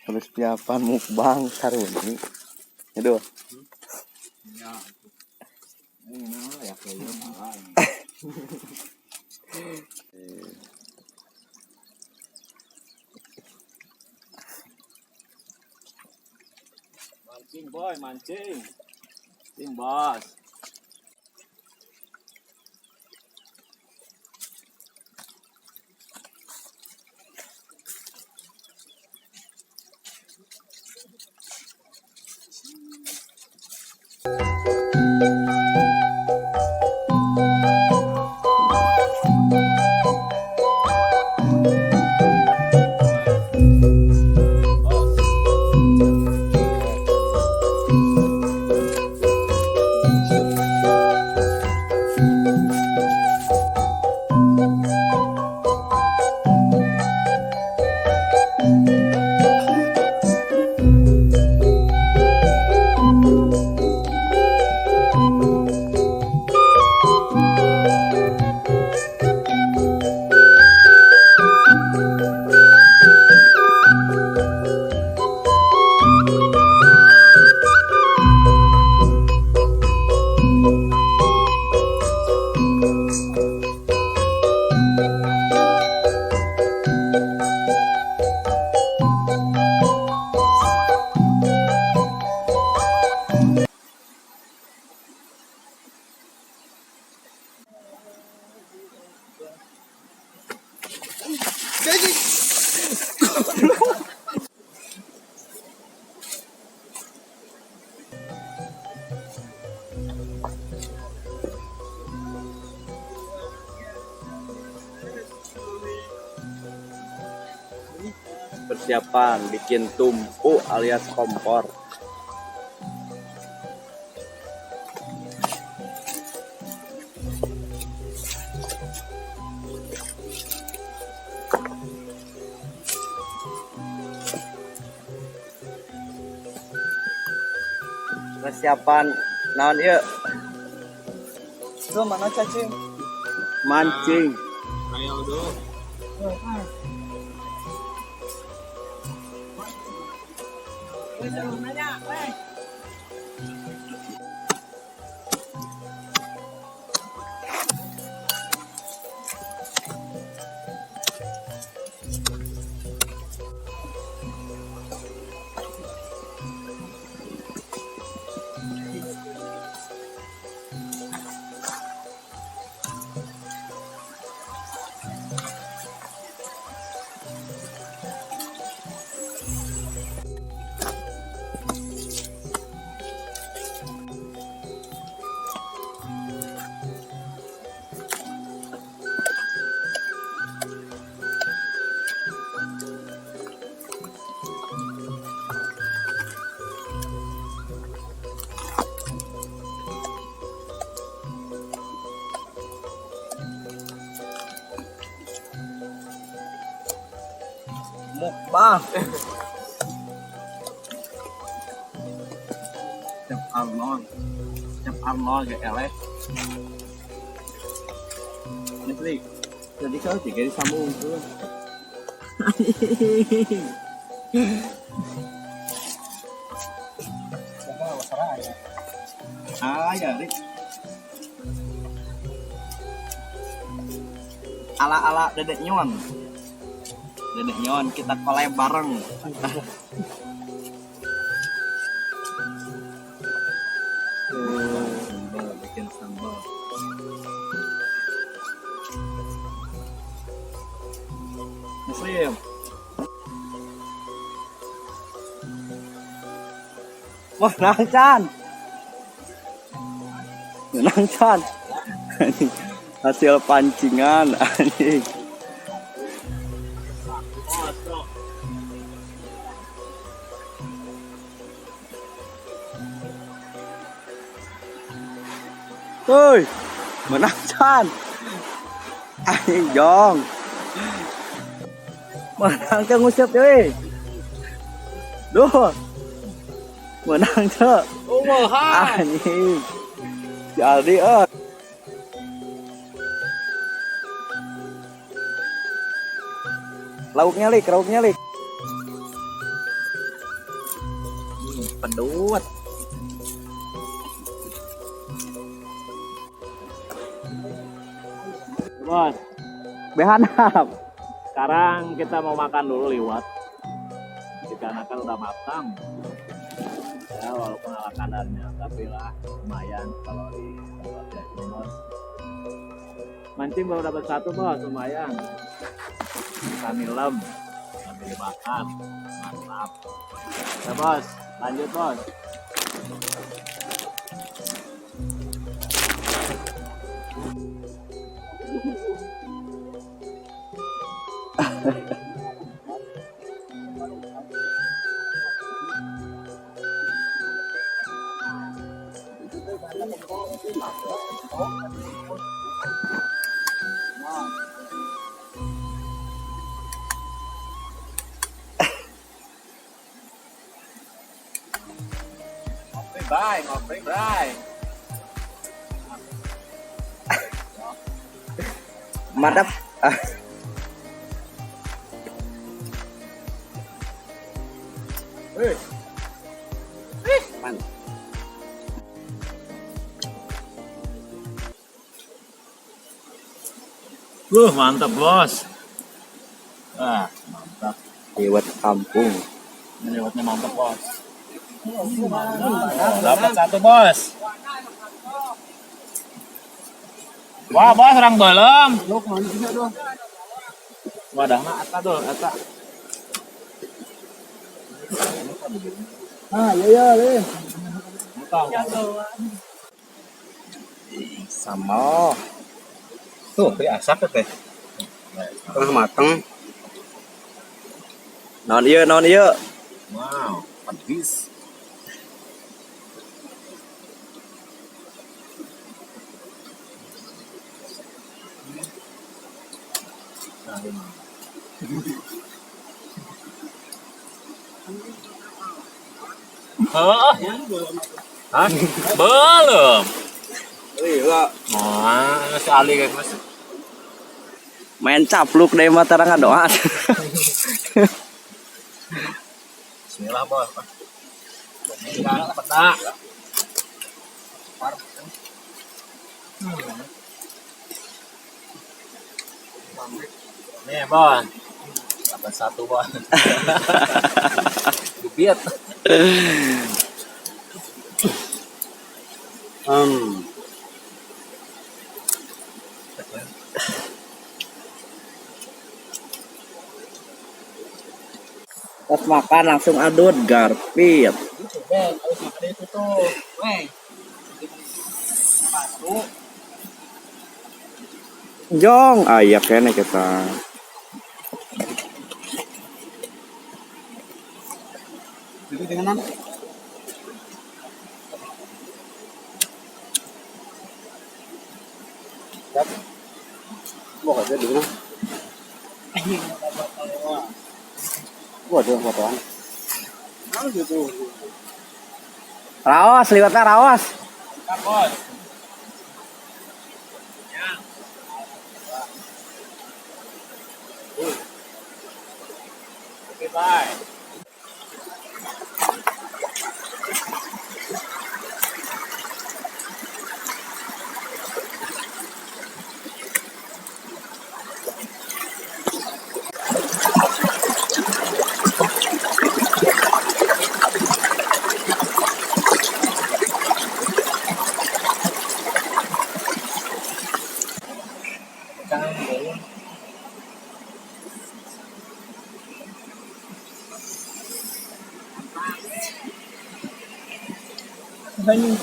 Persiapan mukbang saruni. Aduh. Mancing boy, mancing. Mancing bos. Persiapan bikin tumpu alias kompor. Persiapan naon ieu? Itu mana cacing? Mancing. Ayo dong. Mukbang. Chef Arnold ya eleh. Ini jadi kalau tiga disambung tuh. Ya, Rik. Ala-ala Dedek Nyon. Dedek Nyon kita collab bareng. Bikin sambal. Muslim. Wah, Nangcan. Nangcan. Hasil pancingan anjing. Ơi, menang Chan. Anh Jong. Menang ke ngusip deh. Duh. Menang ke. Anjing. Jadi lauknya lik. Pedut. Bos, Behanap. sekarang kita mau makan dulu liwat. Dikarenakan udah matang. Ya walaupun ala kadarnya, tapi lah lumayan kalau di tempat ya bos. Mancing baru dapat satu bos, lumayan. Kami lem, sambil dibakar, mantap. Ya bos, lanjut bos. Ngopi bray. Mantap. Mantap. Mantap bos. Mantap. Lewat kampung. Ini lewatnya mantap bos. Dapat satu bos. Wah bos orang belum. Wadahna eta tuh eta. Iya deh. Sama. Tuh, asap teh. Tengah mateng. Non iya. Wow, pedis. Hah? Belum. Iya. Sekali kan mas. Main capluk deh mah tarang doa. Bismillah bos. Petak. Nih bos. Dapat satu bos. Dubiat. Pas makan langsung adut garpit. Itu tuh. Jong, ayak kene kita. Jadi dengan mau aja dulu. Waduh, fotoan. Rawas, liwatnya rawas. Bos. Oke, bye. Hanya